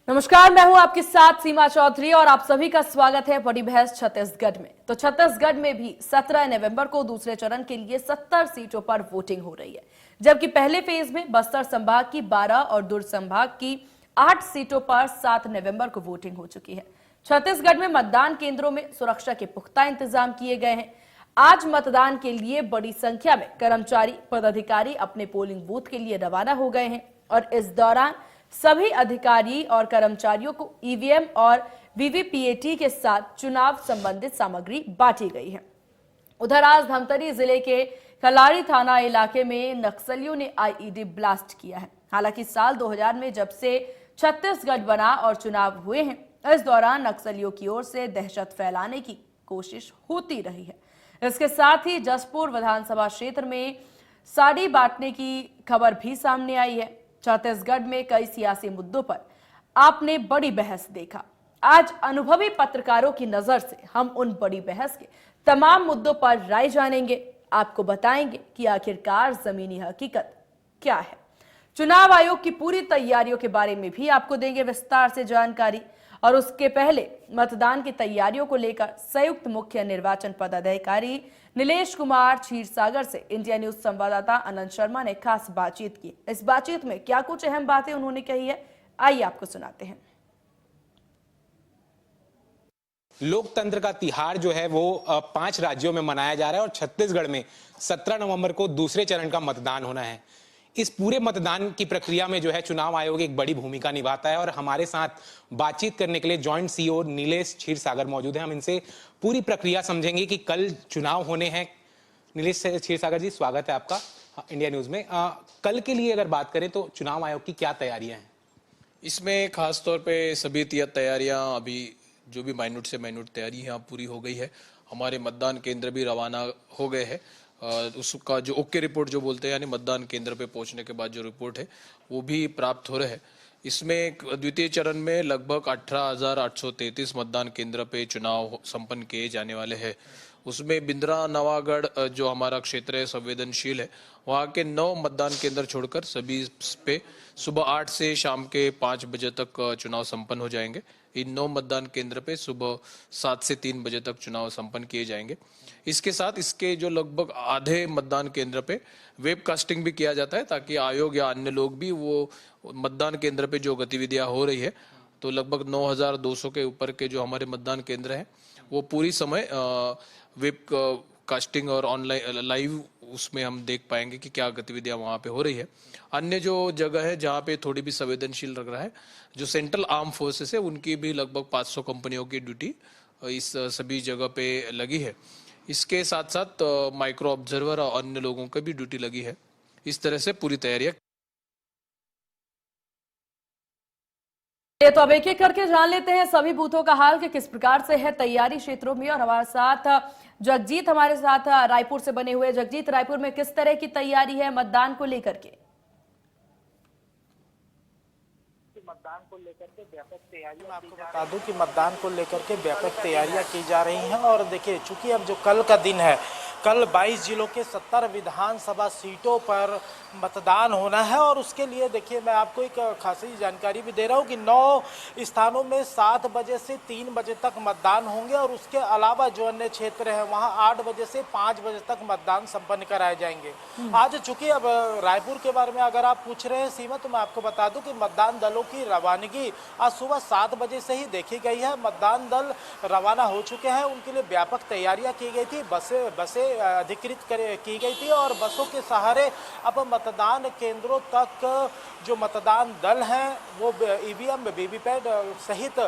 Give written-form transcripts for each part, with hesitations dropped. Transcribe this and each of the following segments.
नमस्कार, मैं हूं आपके साथ सीमा चौधरी और आप सभी का स्वागत है बड़ी बहस छत्तीसगढ़ में। तो छत्तीसगढ़ में भी 17 नवंबर को दूसरे चरण के लिए 70 सीटों पर वोटिंग हो रही है, जबकि पहले फेज में बस्तर संभाग की 12 और दुर्ग संभाग की 8 सीटों पर 7 नवंबर को वोटिंग हो चुकी है। छत्तीसगढ़ में मतदान केंद्रों में सुरक्षा के पुख्ता इंतजाम किए गए हैं। आज मतदान के लिए बड़ी संख्या में कर्मचारी पदाधिकारी अपने पोलिंग बूथ के लिए रवाना हो गए हैं और इस दौरान सभी अधिकारी और कर्मचारियों को ईवीएम और वीवीपीएटी के साथ चुनाव संबंधित सामग्री बांटी गई है। उधर आज धमतरी जिले के कलारी थाना इलाके में नक्सलियों ने आईईडी ब्लास्ट किया है। हालांकि साल 2000 में जब से छत्तीसगढ़ बना और चुनाव हुए हैं, इस दौरान नक्सलियों की ओर से दहशत फैलाने की कोशिश होती रही है। इसके साथ ही जसपुर विधानसभा क्षेत्र में साड़ी बांटने की खबर भी सामने आई है। छत्तीसगढ़ में कई सियासी मुद्दों पर आपने बड़ी बहस देखा। आज अनुभवी पत्रकारों की नजर से हम उन बड़ी बहस के तमाम मुद्दों पर राय जानेंगे। आपको बताएंगे कि आखिरकार जमीनी हकीकत क्या है। चुनाव आयोग की पूरी तैयारियों के बारे में भी आपको देंगे विस्तार से जानकारी। और उसके पहले मतदान की तैयारियों को लेकर संयुक्त मुख्य निर्वाचन पदाधिकारी नीलेश कुमार क्षीरसागर से इंडिया न्यूज संवाददाता अनंत शर्मा ने खास बातचीत की। इस बातचीत में क्या कुछ अहम बातें उन्होंने कही है, आइए आपको सुनाते हैं। लोकतंत्र का तिहार जो है वो 5 राज्यों में मनाया जा रहा है और छत्तीसगढ़ में 17 नवंबर को दूसरे चरण का मतदान होना है। इस पूरे मतदान की प्रक्रिया में जो है चुनाव आयोग एक बड़ी भूमिका निभाता है और हमारे साथ बातचीत करने के लिए जॉइंट सीईओ नीलेश क्षीरसागर मौजूद हैं। हम इनसे पूरी प्रक्रिया समझेंगे कि कल चुनाव होने हैं। नीलेश क्षीरसागर जी, स्वागत है आपका इंडिया न्यूज में। कल के लिए अगर बात करें तो चुनाव आयोग की क्या तैयारियां हैं? इसमें खास तौर पे सभी तैयारियां अभी जो भी माइन्यूट से माइन्यूट तैयारी यहाँ पूरी हो गई है। हमारे मतदान केंद्र भी रवाना हो गए हैं। उसका जो ओके रिपोर्ट जो बोलते हैं, यानी मतदान केंद्र पे पहुंचने के बाद जो रिपोर्ट है वो भी प्राप्त हो रहे हैं। इसमें द्वितीय चरण में लगभग 18,833 मतदान केंद्र पे चुनाव संपन्न किए जाने वाले हैं। उसमें बिंद्रा नवागढ़ जो हमारा क्षेत्र है संवेदनशील है, वहाँ के 9 मतदान केंद्र छोड़कर सभी पे सुबह 8 से शाम के 5 बजे तक चुनाव संपन्न हो जाएंगे। इन 9 मतदान केंद्र पे सुबह 7 से 3 बजे तक चुनाव संपन्न किए जाएंगे। इसके साथ इसके जो लगभग आधे मतदान केंद्र पे वेबकास्टिंग भी किया जाता है, ताकि आयोग या अन्य लोग भी वो मतदान केंद्र पे जो गतिविधियां हो रही है, तो लगभग 9,200 के ऊपर के जो हमारे मतदान केंद्र हैं वो पूरी समय वेब कास्टिंग और ऑनलाइन लाइव उसमें हम देख पाएंगे कि क्या गतिविधियां वहां पे हो रही है। अन्य जो जगह है जहां पे थोड़ी भी संवेदनशील लग रहा है, जो सेंट्रल आर्म फोर्सेस है, उनकी भी लगभग 500 कंपनियों की ड्यूटी इस सभी जगह पे लगी है। इसके साथ साथ माइक्रो ऑब्जर्वर और अन्य लोगों की भी ड्यूटी लगी है। इस तरह से पूरी तैयारियां। तो अब एक एक करके जान लेते हैं सभी बूथों का हाल कि किस प्रकार से है तैयारी क्षेत्रों में। और हमारे साथ जगजीत हमारे साथ रायपुर से बने हुए। जगजीत, रायपुर में किस तरह की तैयारी है मतदान को लेकर के? मतदान को लेकर के व्यापक तैयारियां, मैं आपको बता दूं कि मतदान को लेकर के व्यापक तैयारियां की जा रही हैं। और देखिए, चूंकि अब जो कल का दिन है, कल 22 जिलों के 70 विधानसभा सीटों पर मतदान होना है। और उसके लिए देखिए, मैं आपको एक खासी जानकारी भी दे रहा हूं कि 9 स्थानों में 7 बजे से 3 बजे तक मतदान होंगे और उसके अलावा जो अन्य क्षेत्र है वहां 8 बजे से 5 बजे तक मतदान संपन्न कराए जाएंगे। आज चूंकि अब रायपुर के बारे में अगर आप पूछ रहे हैं सीमा, तो मैं आपको बता दूं कि मतदान दलों की रवानगी आज सुबह 7 बजे से ही देखी गई है। मतदान दल रवाना हो चुके हैं, उनके लिए व्यापक तैयारियां की गई थी। बसें अधिकृत की गई थी और बसों के सहारे अब मतदान केंद्रों तक जो मतदान दल हैं वो ईवीएम वीवीपैट सहित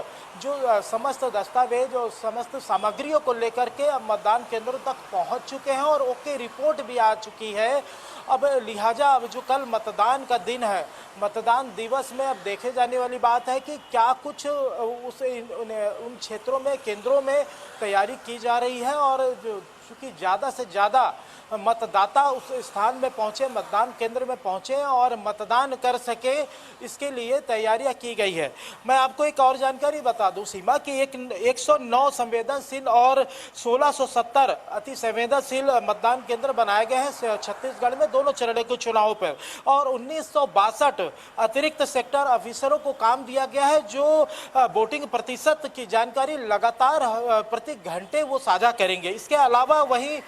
जो समस्त दस्तावेज और समस्त सामग्रियों को लेकर के अब मतदान केंद्रों तक पहुंच चुके हैं और ओके रिपोर्ट भी आ चुकी है। अब लिहाजा अब जो कल मतदान का दिन है, मतदान दिवस में अब देखे जाने वाली बात है कि क्या कुछ उन क्षेत्रों में केंद्रों में तैयारी की जा रही है। और चूँकि ज़्यादा से ज़्यादा मतदाता उस स्थान में पहुंचे, मतदान केंद्र में पहुंचे और मतदान कर सके, इसके लिए तैयारियां की गई है। मैं आपको एक और जानकारी बता दूं सीमा कि 109 संवेदनशील और 1670 अति संवेदनशील मतदान केंद्र बनाए गए हैं छत्तीसगढ़ में दोनों चरणों के चुनाव पर, और 1962 अतिरिक्त सेक्टर ऑफिसरों को काम दिया गया है जो वोटिंग प्रतिशत की जानकारी लगातार प्रति घंटे वो साझा करेंगे। इसके अलावा वहीं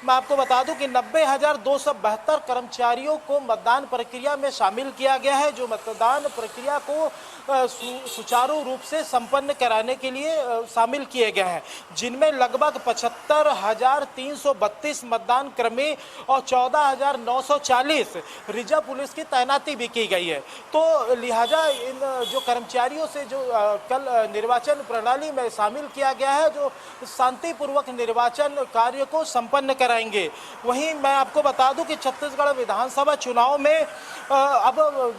मैं आपको बता दूं कि 90,272 कर्मचारियों को मतदान प्रक्रिया में शामिल किया गया है, जो मतदान प्रक्रिया को सुचारू रूप से संपन्न कराने के लिए शामिल किए गए हैं, जिनमें लगभग 75,332 मतदान कर्मी और 14,940 रिजर्व पुलिस की तैनाती भी की गई है। तो लिहाजा इन जो कर्मचारियों से जो कल निर्वाचन प्रणाली में शामिल किया गया है, जो शांतिपूर्वक निर्वाचन कार्य को संपन्न कराएंगे। वहीं मैं आपको बता दूं कि छत्तीसगढ़ विधानसभा चुनाव में अब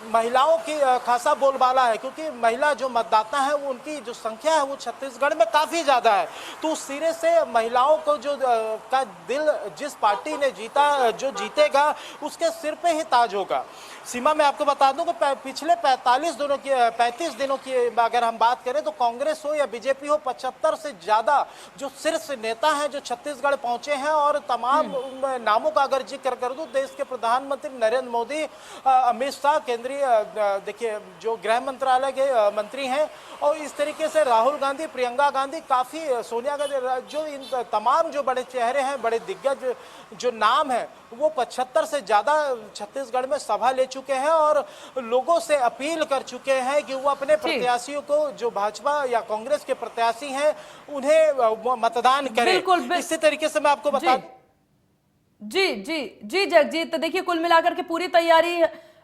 महिलाओं की खासा बोलबाला है, क्योंकि महिला जो मतदाता है वो उनकी जो संख्या है वो छत्तीसगढ़ में काफ़ी ज़्यादा है। तो उस सिरे से महिलाओं को जो का दिल जिस पार्टी ने जीता, जो जीतेगा उसके सिर पे ही ताज होगा। सीमा में आपको बता दूं कि पिछले 35 दिनों की अगर हम बात करें तो कांग्रेस हो या बीजेपी हो, 75 से ज़्यादा जो शीर्ष नेता हैं जो छत्तीसगढ़ पहुंचे हैं, और तमाम नामों का अगर जिक्र कर दूं, देश के प्रधानमंत्री नरेंद्र मोदी, अमित शाह, केंद्रीय देखिए जो गृह मंत्रालय के मंत्री हैं, और इस तरीके से राहुल गांधी, प्रियंका गांधी, काफ़ी सोनिया गांधी, जो इन तमाम जो बड़े चेहरे हैं, बड़े दिग्गज जो नाम है, वो 75 से ज़्यादा छत्तीसगढ़ में सभा ले चुके हैं और लोगों से अपील कर चुके हैं कि वो अपने प्रत्याशियों को, जो भाजपा या कांग्रेस के प्रत्याशी हैं, उन्हें मतदान करें। इसी तरीके से मैं आपको बता जी जगजीत, तो देखिए कुल मिलाकर के पूरी तैयारी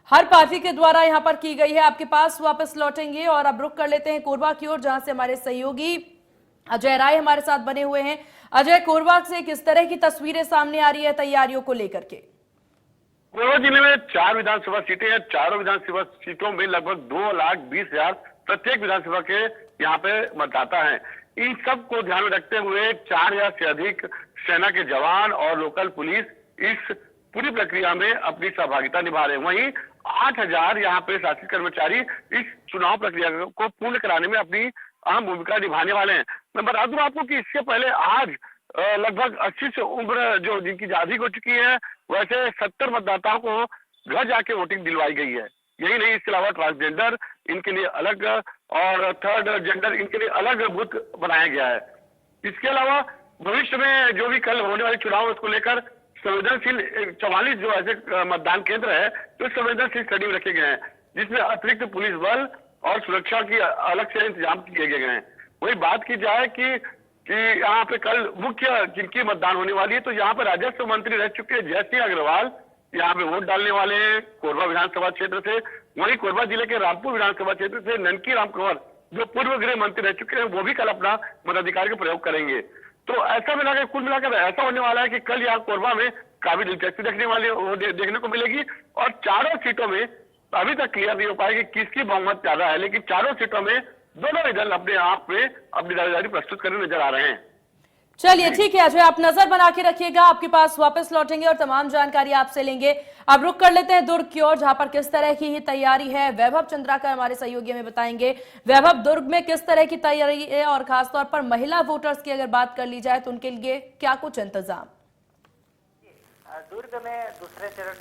हर पार्टी के द्वारा यहां पर की गई है। आपके पास वापस लौटेंगे और अब रुख कर लेते हैं कोरबा की ओर, जहां से हमारे सहयोगी अजय राय हमारे साथ बने हुए हैं। अजय, कोरबा से किस तरह की तस्वीरें सामने आ रही है तैयारियों को लेकर के? कोरबा जिले में 4 विधानसभा सीटें हैं। चारों विधानसभा सीटों में लगभग 2,20,000 प्रत्येक विधानसभा के यहाँ पे मतदाता हैं। इन सब को ध्यान में रखते हुए 4,000 से अधिक सेना के जवान और लोकल पुलिस इस पूरी प्रक्रिया में अपनी सहभागिता निभा रहे हैं। वहीं 8,000 यहाँ पे शासकीय कर्मचारी इस चुनाव प्रक्रिया को पूर्ण कराने में अपनी अहम भूमिका निभाने वाले हैं। मैं बता दूं आपको कि इससे पहले आज लगभग 80 से उम्र जो जिनकी अधिक हो चुकी है, वैसे 70 मतदाताओं को घर जाके वोटिंग दिलवाई गई है। यही नहीं, इसके अलावा ट्रांसजेंडर इनके लिए अलग और थर्ड जेंडर इनके लिए अलग बूथ बनाया गया है। इसके अलावा भविष्य में जो भी कल होने वाले चुनाव उसको लेकर संवेदनशील 44 जो ऐसे मतदान केंद्र है तो संवेदनशील स्टडी रखे गए हैं, जिसमें अतिरिक्त पुलिस बल और सुरक्षा की अलग से इंतजाम किए गए हैं। वही बात की जाए कि यहाँ पे कल मुख्य जिनकी मतदान होने वाली है, तो यहाँ पे राजस्व मंत्री रह चुके जय सिंह अग्रवाल यहाँ पे वोट डालने वाले हैं कोरबा विधानसभा क्षेत्र से। वहीं कोरबा जिले के रामपुर विधानसभा क्षेत्र से ननकी राम कंवर जो पूर्व गृह मंत्री रह चुके हैं, वो भी कल अपना मताधिकार का प्रयोग करेंगे। तो ऐसा मिलाकर कुल मिलाकर ऐसा होने वाला है कि कल यहाँ कोरबा में काफी दिलचस्पी देखने को मिलेगी, और चारों सीटों में अभी तक क्लियर नहीं हो पाएगी किसकी बहुमत ज्यादा है, लेकिन चारों सीटों में दोनों ही दल अपने आप में अपनी दावेदारी प्रस्तुत करने नजर आ रहे हैं। चलिए ठीक है अजय, आप नजर बना के रखिएगा, आपके पास वापस लौटेंगे और तमाम जानकारी आपसे लेंगे। अब रुक कर लेते हैं दुर्ग की ओर, जहां पर किस तरह की ही तैयारी है वैभव चंद्राकर हमारे सहयोगी हमें बताएंगे। वैभव, दुर्ग में किस तरह की तैयारी है और खासतौर पर महिला वोटर्स की अगर बात कर ली जाए तो उनके लिए क्या कुछ इंतजाम? दुर्ग में दूसरे चरण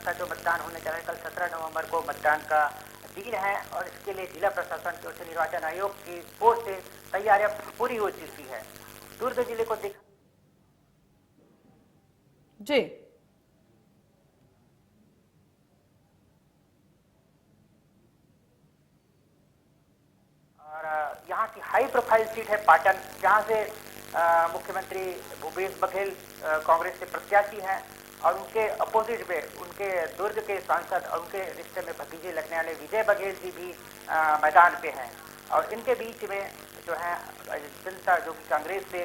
का जो मतदान होने जा रहा है, कल 17 नवंबर को मतदान का दिन है, और इसके लिए जिला प्रशासन की ओर से निर्वाचन आयोग की ओर से तैयारियां पूरी हो चुकी है। दुर्ग जिले को देख जी और यहाँ की हाई प्रोफाइल सीट है पाटन, जहाँ से मुख्यमंत्री भूपेश बघेल कांग्रेस के प्रत्याशी हैं, और उनके अपोजिट में उनके दुर्ग के सांसद और उनके रिश्ते में भतीजे लगने वाले विजय बघेल जी भी मैदान पे हैं। और इनके बीच में जो है जनता जो कि कांग्रेस से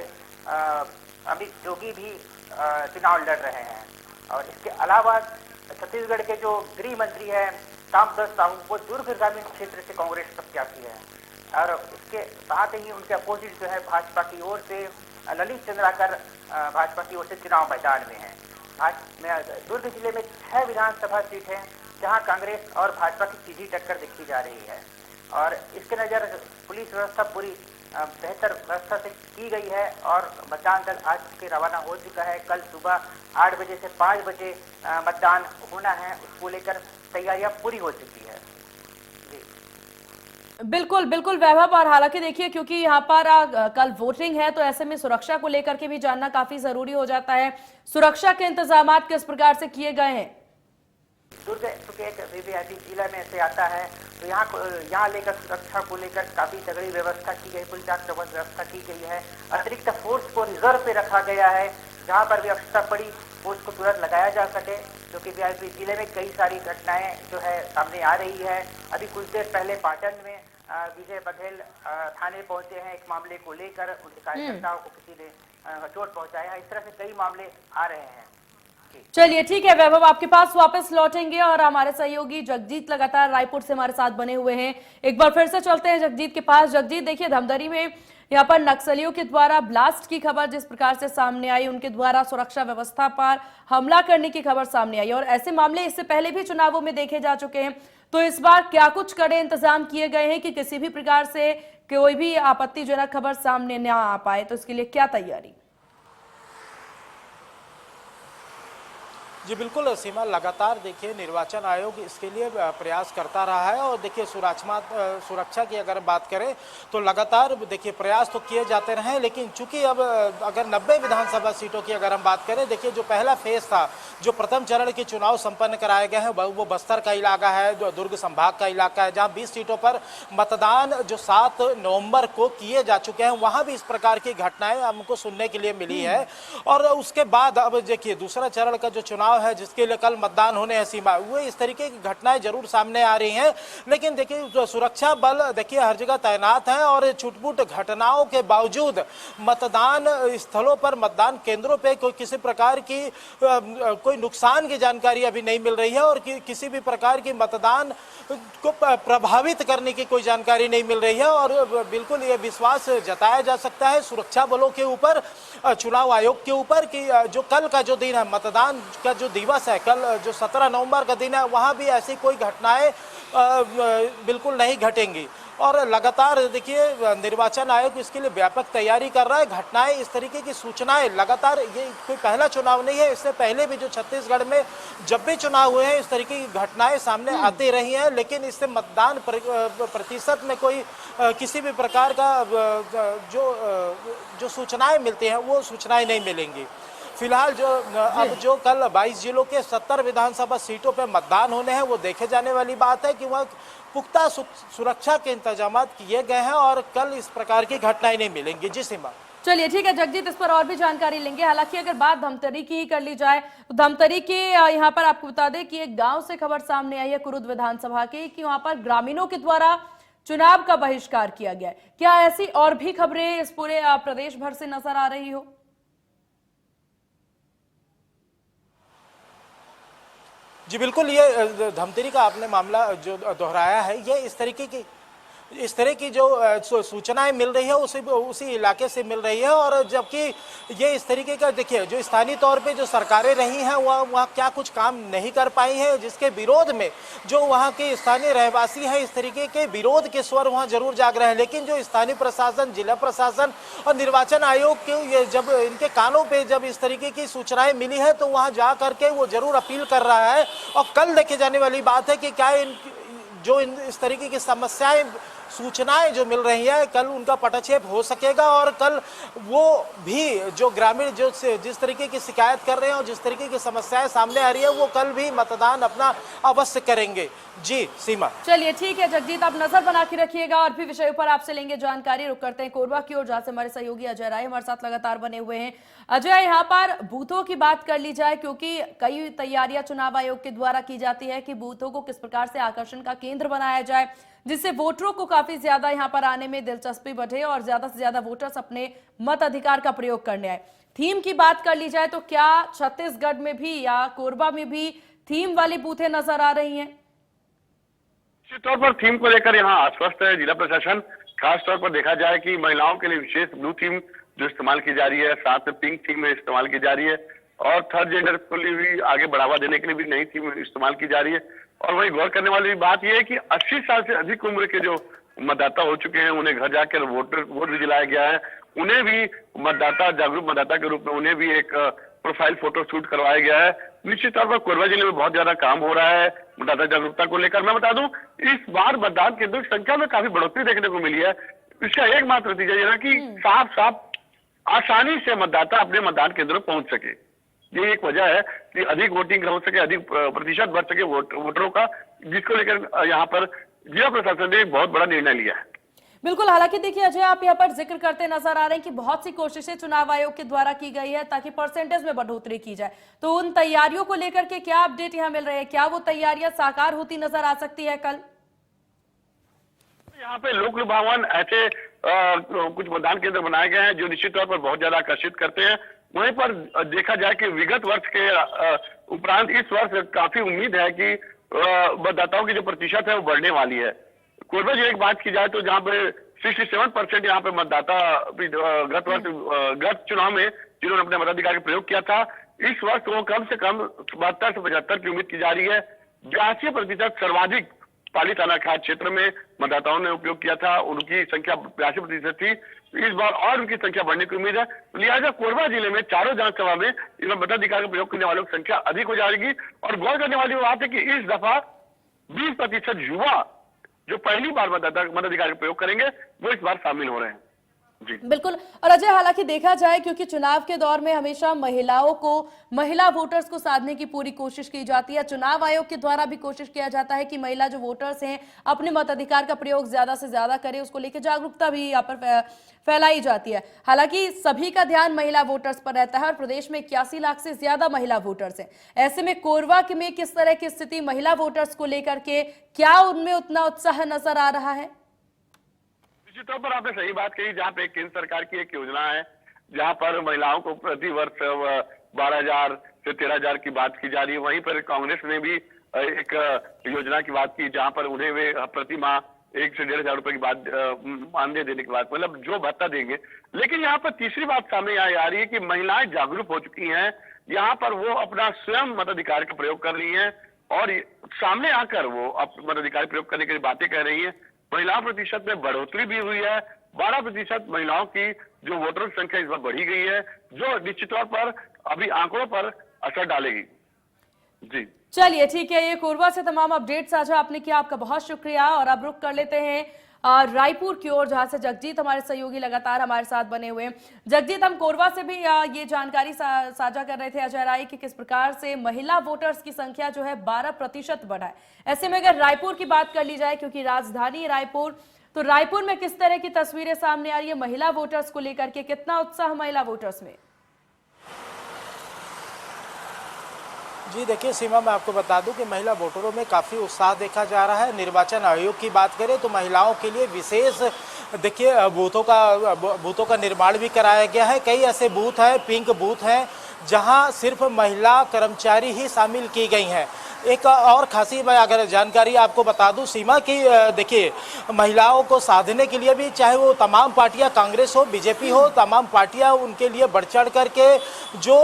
अमित जोगी भी चुनाव लड़ रहे हैं। और इसके अलावा छत्तीसगढ़ के जो गृह मंत्री हैं ताम्रध्वज साहू, वो दुर्ग ग्रामीण क्षेत्र से कांग्रेस प्रत्याशी है, और उसके साथ ही उनके अपोजिट जो है भाजपा की ओर से ललित चंद्राकर भाजपा की ओर से चुनाव मैदान में है। आज दुर्ग जिले में 6 विधानसभा सीट हैं जहां कांग्रेस और भाजपा की सीधी टक्कर दिखी जा रही है और इसके नजर पुलिस व्यवस्था पूरी बेहतर व्यवस्था से की गई है और मतदान दल आज के रवाना हो चुका है। कल सुबह 8 बजे से 5 बजे मतदान होना है, उसको लेकर तैयारियां पूरी हो चुकी है। बिल्कुल बिल्कुल वैभव, और हालांकि देखिए क्योंकि यहाँ पर कल वोटिंग है तो ऐसे में सुरक्षा को लेकर के भी जानना काफी जरूरी हो जाता है। सुरक्षा के इंतजाम किस प्रकार से किए गए हैं? दुर्ग चूंकि एक वीवीआईपी जिला में से आता है तो यहाँ लेकर सुरक्षा को लेकर काफी तगड़ी व्यवस्था की गई, पुलिस चौकस व्यवस्था की गई है। अतिरिक्त फोर्स को रिजर्व पे रखा गया है, जहाँ पर भी आवश्यकता पड़ी फोर्स को तुरंत लगाया जा सके, क्योंकि वीआईपी जिले में कई सारी घटनाएं जो है सामने आ रही है। अभी कुछ देर पहले पाटन में विजय बघेल थाने पहुंचे हैं एक मामले को लेकर, उनके कार्यकर्ताओं को किसी ने चोट पहुंचाया है। इस तरह से कई मामले आ रहे हैं। चलिए ठीक है वैभव, आपके पास वापस लौटेंगे और हमारे सहयोगी जगजीत लगातार रायपुर से हमारे साथ बने हुए हैं। एक बार फिर से चलते हैं जगजीत के पास। जगजीत, देखिए धमदरी में यहाँ पर नक्सलियों के द्वारा ब्लास्ट की खबर जिस प्रकार से सामने आई, उनके द्वारा सुरक्षा व्यवस्था पर हमला करने की खबर सामने आई और ऐसे मामले इससे पहले भी चुनावों में देखे जा चुके हैं, तो इस बार क्या कुछ कड़े इंतजाम किए गए हैं कि किसी भी प्रकार से कोई भी आपत्तिजनक खबर सामने न आ पाए, तो इसके लिए क्या तैयारी? जी बिल्कुल सीमा, लगातार देखिए निर्वाचन आयोग इसके लिए प्रयास करता रहा है और देखिए सुरक्षा की अगर बात करें तो लगातार देखिए प्रयास तो किए जाते रहे, लेकिन चूंकि अब अगर 90 विधानसभा सीटों की अगर हम बात करें, देखिए जो पहला फेज था, जो प्रथम चरण के चुनाव संपन्न कराए गए हैं वो बस्तर का इलाका है, जो दुर्ग संभाग का इलाका है, जहाँ 20 सीटों पर मतदान जो 7 नवम्बर को किए जा चुके हैं, वहाँ भी इस प्रकार की घटनाएं हमको सुनने के लिए मिली है। और उसके बाद अब देखिए दूसरा चरण का जो चुनाव है जिसके लिए कल मतदान होने हैं सीमा, वो इस तरीके की घटनाएं जरूर सामने आ रही हैं, लेकिन देखिए जो सुरक्षा बल देखिए हर जगह तैनात हैं और छुटपुट घटनाओं के बावजूद मतदान स्थलों पर, मतदान केंद्रों पे कोई किसी प्रकार की कोई नुकसान की जानकारी अभी नहीं मिल रही है और किसी भी प्रकार की मतदान को प्रभावित करने की कोई जानकारी नहीं मिल रही है। और बिल्कुल ये विश्वास जताया जा सकता है सुरक्षा बलों के ऊपर, चुनाव आयोग के ऊपर कि जो कल का जो दिन है, मतदान का जो दिवस है, कल जो 17 नवंबर का दिन है, वहां भी ऐसी कोई घटनाएं बिल्कुल नहीं घटेंगी। और लगातार देखिए निर्वाचन आयोग इसके लिए व्यापक तैयारी कर रहा है। घटनाएं इस तरीके की सूचनाएं लगातार, ये कोई पहला चुनाव नहीं है, इससे पहले भी जो छत्तीसगढ़ में जब भी चुनाव हुए हैं इस तरीके की घटनाएं सामने आती रही हैं, लेकिन इससे मतदान प्रतिशत में कोई किसी भी प्रकार का जो सूचनाएं मिलती हैं वो सूचनाएं नहीं मिलेंगी। फिलहाल अब जो कल 22 जिलों के 70 विधानसभा सीटों पर मतदान होने हैं, वो देखे जाने वाली बात है कि वह पुख्ता सुरक्षा के इंतजाम किए गए हैं और कल इस प्रकार की घटनाएं नहीं मिलेंगी। जी सीमा। चलिए ठीक है जगजीत, इस पर और भी जानकारी लेंगे। हालांकि अगर बात धमतरी की ही कर ली जाए तो धमतरी के यहाँ पर आपको बता दें कि एक गांव से खबर सामने आई है कुरुद विधानसभा की कि वहां पर ग्रामीणों के द्वारा चुनाव का बहिष्कार किया गया है। क्या ऐसी और भी खबरें इस पूरे प्रदेश भर से नजर आ रही हो? जी बिल्कुल, ये धमतरी का आपने मामला जो दोहराया है, ये इस तरह की जो सूचनाएं मिल रही है उसी इलाके से मिल रही है। और जबकि ये इस तरीके का देखिए जो स्थानीय तौर पे जो सरकारें रही हैं वहाँ क्या कुछ काम नहीं कर पाई हैं, जिसके विरोध में जो वहाँ के स्थानीय रहवासी हैं इस तरीके के विरोध के स्वर वहाँ जरूर जाग रहे हैं। लेकिन जो स्थानीय प्रशासन, जिला प्रशासन और निर्वाचन आयोग के जब इनके कानों पे जब इस तरीके की सूचनाएं मिली है तो वहाँ जा करके वो जरूर अपील कर रहा है। और कल देखे जाने वाली बात है कि क्या इस तरीके की समस्याएं, सूचनाएं जो मिल रही है, कल उनका पटाक्षेप हो सकेगा और कल वो भी जो ग्रामीण जो जिस तरीके की शिकायत कर रहे हैं और जिस तरीके की समस्याएं सामने आ रही है वो कल भी मतदान अपना अवश्य करेंगे। जी सीमा। चलिए ठीक है जगजीत, आप नजर बना के रखिएगा और भी विषयों पर आपसे लेंगे जानकारी। रुक करते हैं कोरबा की ओर, जहां से हमारे सहयोगी अजय राय हमारे साथ लगातार बने हुए हैं। अजय, यहाँ पर बूथों की बात कर ली जाए, क्योंकि कई तैयारियां चुनाव आयोग के द्वारा की जाती है कि बूथों को किस प्रकार से आकर्षण का केंद्र बनाया जाए, जिससे वोटरों को काफी ज्यादा यहाँ पर आने में दिलचस्पी बढ़े और ज्यादा से ज्यादा वोटर्स अपने मत अधिकार का प्रयोग करने आए। थीम की बात कर ली जाए तो क्या छत्तीसगढ़ में भी या कोरबा में भी थीम वाली बूथें नजर आ रही हैं? निश्चित तौर पर थीम को लेकर यहाँ आश्वस्त है जिला प्रशासन। खास तौर पर देखा जाए कि महिलाओं के लिए विशेष ब्लू थीम जो इस्तेमाल की जा रही है, साथ में पिंक थीम में इस्तेमाल की जा रही है। और थर्ड जेंडर को भी आगे बढ़ावा देने के लिए भी नई थीम इस्तेमाल की जा रही है। और वही गौर करने वाली बात यह है कि 80 साल से अधिक उम्र के जो मतदाता हो चुके हैं, उन्हें घर जाकर वोट भी दिलाया गया है। उन्हें भी मतदाता, जागरूक मतदाता के रूप में उन्हें भी एक प्रोफाइल फोटो शूट करवाया गया है। निश्चित तौर पर कोरबा जिले में बहुत ज्यादा काम हो रहा है मतदाता जागरूकता को लेकर। मैं बता दूं, इस बार मतदान केंद्रों की संख्या में काफी बढ़ोतरी देखने को मिली है। इसका एकमात्र नतीजा यह है कि साफ साफ आसानी से मतदाता अपने मतदान केंद्रों पर पहुंच सके। ये एक वजह है कि अधिक वोटिंग हो सके, अधिक प्रतिशत बढ़ सके वोटरों का, जिसको लेकर यहाँ पर जिला प्रशासन ने एक बहुत बड़ा निर्णय लिया है। बिल्कुल, हालांकि देखिए अजय, आप यहाँ पर जिक्र करते नजर आ रहे हैं कि बहुत सी कोशिशें चुनाव आयोग के द्वारा की गई है ताकि परसेंटेज में बढ़ोतरी की जाए। तो उन तैयारियों को लेकर के क्या अपडेट यहाँ मिल रही है? क्या वो तैयारियां साकार होती नजर आ सकती है कल? यहाँ पे लोक लुभावन ऐसे कुछ मतदान केंद्र बनाए गए हैं जो निश्चित तौर पर बहुत ज्यादा आकर्षित करते हैं। वहीं पर देखा जाए कि विगत वर्ष के उपरांत इस वर्ष काफी उम्मीद है कि मतदाताओं की जो प्रतिशत है वो बढ़ने वाली है। कोरबा जिले की बात की जाए तो जहाँ पे 67% यहाँ पे मतदाता गत चुनाव में जिन्होंने अपने मताधिकार का प्रयोग किया था, इस वर्ष वो कम से कम 72 से 75 की उम्मीद की जा रही है। 82% सर्वाधिक पाली थाना खास क्षेत्र में मतदाताओं ने उपयोग किया था, उनकी संख्या 82% थी। इस बार और उनकी संख्या बढ़ने की उम्मीद है। लिहाजा कोरबा जिले में चारों विधानसभा में इनमें मताधिकार का प्रयोग करने वालों की संख्या अधिक हो जाएगी। और गौर करने वाली बात है कि इस दफा 20% युवा जो पहली बार मताधिकार का प्रयोग करेंगे वो इस बार शामिल हो रहे हैं। जी बिल्कुल। और अजय, हालांकि देखा जाए क्योंकि चुनाव के दौर में हमेशा महिला वोटर्स को साधने की पूरी कोशिश की जाती है, चुनाव आयोग के द्वारा भी कोशिश किया जाता है कि महिला जो वोटर्स हैं अपने मताधिकार का प्रयोग ज्यादा से ज्यादा करें, उसको लेकर जागरूकता भी यहाँ पर फैलाई जाती है। हालांकि सभी का ध्यान महिला वोटर्स पर रहता है और प्रदेश में 81 लाख से ज्यादा महिला वोटर्स हैं। ऐसे में कोरबा में किस तरह की स्थिति महिला वोटर्स को लेकर के, क्या उनमें उतना उत्साह नजर आ रहा है? निश्चित तौर पर आपने सही बात कही। जहाँ पे केंद्र सरकार की एक योजना है जहाँ पर महिलाओं को प्रति वर्ष 12,000 से 13,000 की बात की जा रही है, वहीं पर कांग्रेस ने भी एक योजना की बात की जहाँ पर उन्हें वे प्रति माह 1 से 1,500 रुपए की बात मानदेय देने के बाद, मतलब जो भत्ता देंगे। लेकिन यहाँ पर तीसरी बात सामने आ रही है कि महिलाएं जागरूक हो चुकी हैं। यहाँ पर वो अपना स्वयं मताधिकार का प्रयोग कर रही हैं और सामने आकर वो मताधिकार प्रयोग करने की बातें कह रही है। महिलाओं प्रतिशत में बढ़ोतरी भी हुई है। 12% महिलाओं की जो वोटर संख्या इस बार बढ़ी गई है, जो निश्चित तौर पर अभी आंकड़ों पर असर डालेगी। जी चलिए ठीक है, ये कोरबा से तमाम अपडेट साझा आपने किया, आपका बहुत शुक्रिया। और अब रुक कर लेते हैं रायपुर की ओर, जहां से जगजीत हमारे सहयोगी लगातार हमारे साथ बने हुए हैं। जगजीत, हम कोरबा से भी ये जानकारी साझा कर रहे थे अजय राय कि किस प्रकार से महिला वोटर्स की संख्या जो है 12% बढ़ा है। ऐसे में अगर रायपुर की बात कर ली जाए, क्योंकि राजधानी रायपुर, तो रायपुर में किस तरह की तस्वीरें सामने आ रही है महिला वोटर्स को लेकर के? कितना उत्साह महिला वोटर्स में? जी देखिए सीमा, मैं आपको बता दूं कि महिला वोटरों में काफ़ी उत्साह देखा जा रहा है। निर्वाचन आयोग की बात करें तो महिलाओं के लिए विशेष देखिए बूथों का निर्माण भी कराया गया है। कई ऐसे बूथ हैं, पिंक बूथ हैं, जहां सिर्फ महिला कर्मचारी ही शामिल की गई हैं। एक और खासी मैं अगर जानकारी आपको बता दूं सीमा की, देखिए महिलाओं को साधने के लिए भी, चाहे वो तमाम पार्टियां, कांग्रेस हो, बीजेपी हो, तमाम पार्टियां उनके लिए बढ़ चढ़ करके जो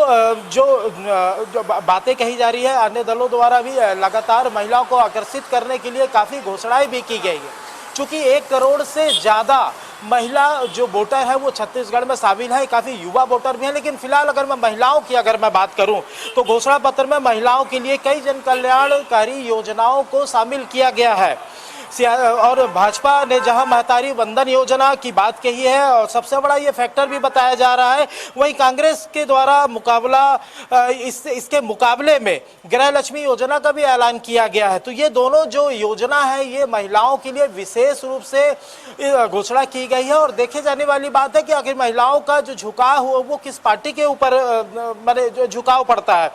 बातें कही जा रही है, अन्य दलों द्वारा भी लगातार महिलाओं को आकर्षित करने के लिए काफ़ी घोषणाएं भी की गई है। चूँकि 1 करोड़ से ज़्यादा महिला जो वोटर है वो छत्तीसगढ़ में शामिल है, काफ़ी युवा वोटर भी हैं। लेकिन फिलहाल अगर मैं महिलाओं की मैं बात करूं तो घोषणा पत्र में महिलाओं के लिए कई जन कल्याणकारी योजनाओं को शामिल किया गया है। और भाजपा ने जहां महतारी वंदन योजना की बात कही है और सबसे बड़ा ये फैक्टर भी बताया जा रहा है, वहीं कांग्रेस के द्वारा इसके मुकाबले में गृह लक्ष्मी योजना का भी ऐलान किया गया है। तो ये दोनों जो योजना है ये महिलाओं के लिए विशेष रूप से घोषणा की गई है। और देखे जाने वाली बात है कि आखिर महिलाओं का जो झुकाव हो वो किस पार्टी के ऊपर जो झुकाव पड़ता है।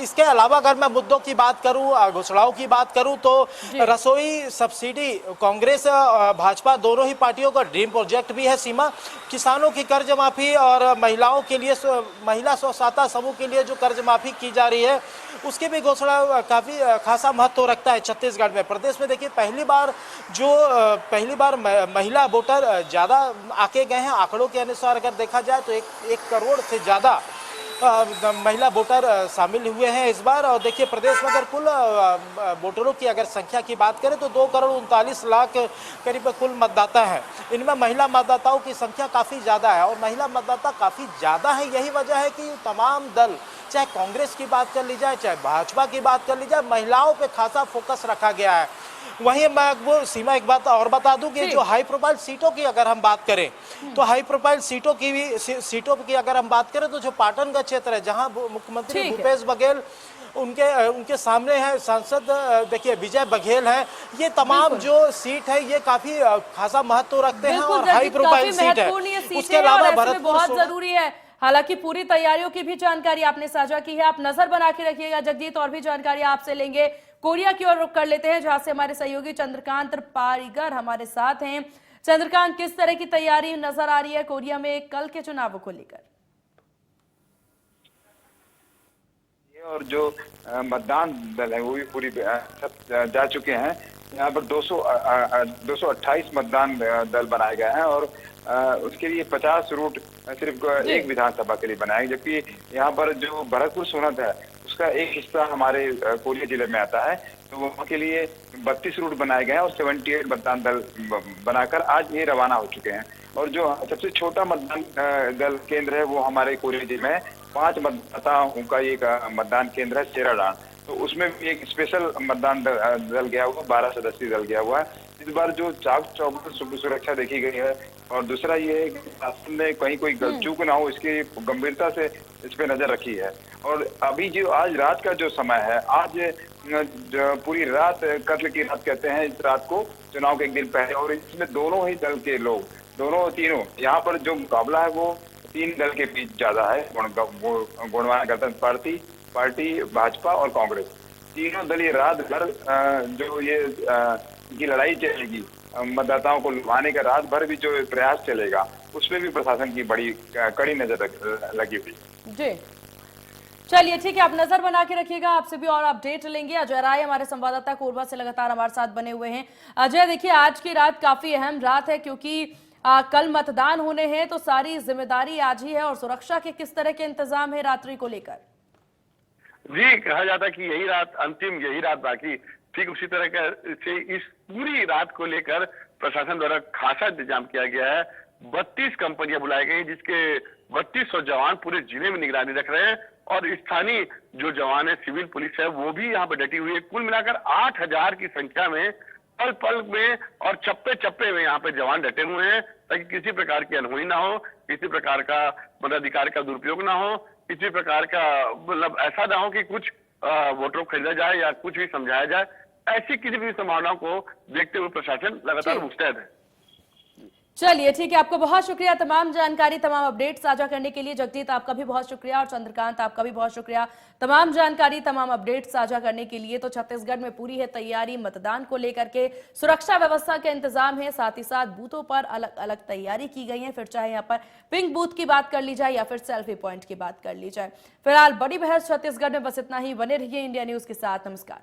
इसके अलावा अगर मैं मुद्दों की बात करूँ, घोषणाओं की बात करूँ, तो रसोई सब्सिडी कांग्रेस भाजपा दोनों ही पार्टियों का ड्रीम प्रोजेक्ट भी है सीमा। किसानों की कर्ज माफी और महिलाओं के लिए, महिला स्वसहायता समूह के लिए जो कर्ज माफी की जा रही है उसकी भी घोषणा काफी खासा महत्व रखता है छत्तीसगढ़ में। प्रदेश में देखिए पहली बार महिला वोटर ज्यादा आके गए हैं। आंकड़ों के अनुसार अगर देखा जाए तो 1 करोड़ से ज्यादा महिला वोटर शामिल हुए हैं इस बार। और देखिए प्रदेश में अगर कुल वोटरों की अगर संख्या की बात करें तो 2,39,00,000 करीब कुल मतदाता हैं। इनमें महिला मतदाताओं की संख्या काफ़ी ज़्यादा है और महिला मतदाता काफ़ी ज़्यादा है। यही वजह है कि तमाम दल, चाहे कांग्रेस की बात कर ली जाए, चाहे भाजपा की बात कर ली जाए, महिलाओं पे खासा फोकस रखा गया है। वहीं मैं वो सीमा एक बात और बता दूं कि जो हाई प्रोफाइल सीटों की अगर हम बात करें तो हाई प्रोफाइल सीटों की अगर हम बात करें तो जो पाटन का क्षेत्र है जहां मुख्यमंत्री भूपेश बघेल उनके सामने है सांसद देखिए विजय बघेल है, ये तमाम जो सीट है ये काफी खासा महत्व रखते हैं और हाई प्रोफाइल सीट है। उसके अलावा भरतपुर बहुत जरूरी है। हालांकि पूरी तैयारियों की भी जानकारी आपने साझा की है, आप नजर बना के रखिएगा जगजीत, और भी जानकारी आपसे लेंगे। कोरिया की ओर रुख कर लेते हैं जहां से हमारे सहयोगी चंद्रकांत पारीगर हमारे साथ हैं। चंद्रकांत, किस तरह की तैयारी नजर आ रही है कोरिया में कल के चुनावों को लेकर? और जो मतदान दल है वो भी पूरी सब जा चुके हैं। यहाँ पर 228 मतदान दल बनाए गए हैं और उसके लिए 50 रूट सिर्फ एक विधानसभा के लिए बनाए, जबकि यहाँ पर जो भरतपुर सोनत है उसका एक हिस्सा हमारे कोरिया जिले में आता है, तो वहाँ के लिए 32 रूट बनाए गए हैं और 78 मतदान दल बनाकर आज ये रवाना हो चुके हैं। और जो सबसे छोटा मतदान दल केंद्र है वो हमारे कोरिया जिले में 5 मतदाताओं का एक मतदान केंद्र है सेराडान, तो उसमें भी एक स्पेशल मतदान दल गया हुआ, 12 सदस्यीय दल गया हुआ है। इस बार जो चाक चौबंद सुरक्षा देखी गई है और दूसरा ये है कि शासन में कहीं कोई चूक ना हो इसकी गंभीरता से इस पे नजर रखी है। और अभी जो आज रात का जो समय है, आज पूरी रात कत्ल की रात कहते हैं इस रात को, चुनाव के एक दिन पहले, और इसमें दोनों ही दल के लोग, तीनों यहाँ पर जो मुकाबला है वो 3 दल के बीच ज्यादा है, गणमान्य गणतंत्र पार्टी, भाजपा और कांग्रेस। तीनों दल ये रात भर जो ये की लड़ाई चलेगी, मतदाताओं को लुभाने का रात भर भी जो प्रयास चलेगा, उसमें भी प्रशासन की बड़ी कड़ी नजर लगी हुई जी। चलिए ठीक है, आप नजर बना के रखिएगा, आपसे भी और अपडेट लेंगे। अजय राय हमारे संवाददाता कोरबा से लगातार हमारे साथ बने हुए हैं। अजय, देखिए आज की रात काफी अहम रात है क्योंकि कल मतदान होने हैं, तो सारी जिम्मेदारी आज ही है और सुरक्षा के किस तरह के इंतजाम है रात्रि को लेकर? जी, कहा जाता है कि यही रात अंतिम, यही रात बाकी। ठीक उसी तरह से इस पूरी रात को लेकर प्रशासन द्वारा खासा इंतजाम किया गया है। 32 कंपनियां बुलाई गई जिसके 3200 जवान पूरे जिले में निगरानी रख रहे हैं और स्थानीय जो जवान है, सिविल पुलिस है, वो भी यहाँ पर डटी हुई है। कुल मिलाकर 8000 की संख्या में पल पल में और चप्पे चप्पे में यहाँ पे जवान डटे हुए हैं ताकि किसी प्रकार की अनहोनी ना हो, किसी प्रकार का मताधिकार का दुरुपयोग ना हो, किसी प्रकार का मतलब ऐसा ना हो कि कुछ वोटरों को खरीदा जाए या कुछ भी समझाया जाए। ऐसी किसी भी संभावनाओं को देखते हुए प्रशासन लगातार मुस्तैद है। चलिए ठीक है, आपको बहुत शुक्रिया तमाम जानकारी, तमाम अपडेट साझा करने के लिए। जगजीत आपका भी बहुत शुक्रिया और चंद्रकांत आपका भी बहुत शुक्रिया तमाम जानकारी, तमाम अपडेट साझा करने के लिए। तो छत्तीसगढ़ में पूरी है तैयारी, मतदान को लेकर के सुरक्षा व्यवस्था के इंतजाम है, साथ ही साथ बूथों पर अलग अलग तैयारी की गई है। फिर चाहे यहाँ पर पिंक बूथ की बात कर ली जाए या फिर सेल्फी पॉइंट की बात कर ली जाए। फिलहाल बड़ी बहस छत्तीसगढ़ में बस इतना ही। बने रहिए इंडिया न्यूज के साथ। नमस्कार।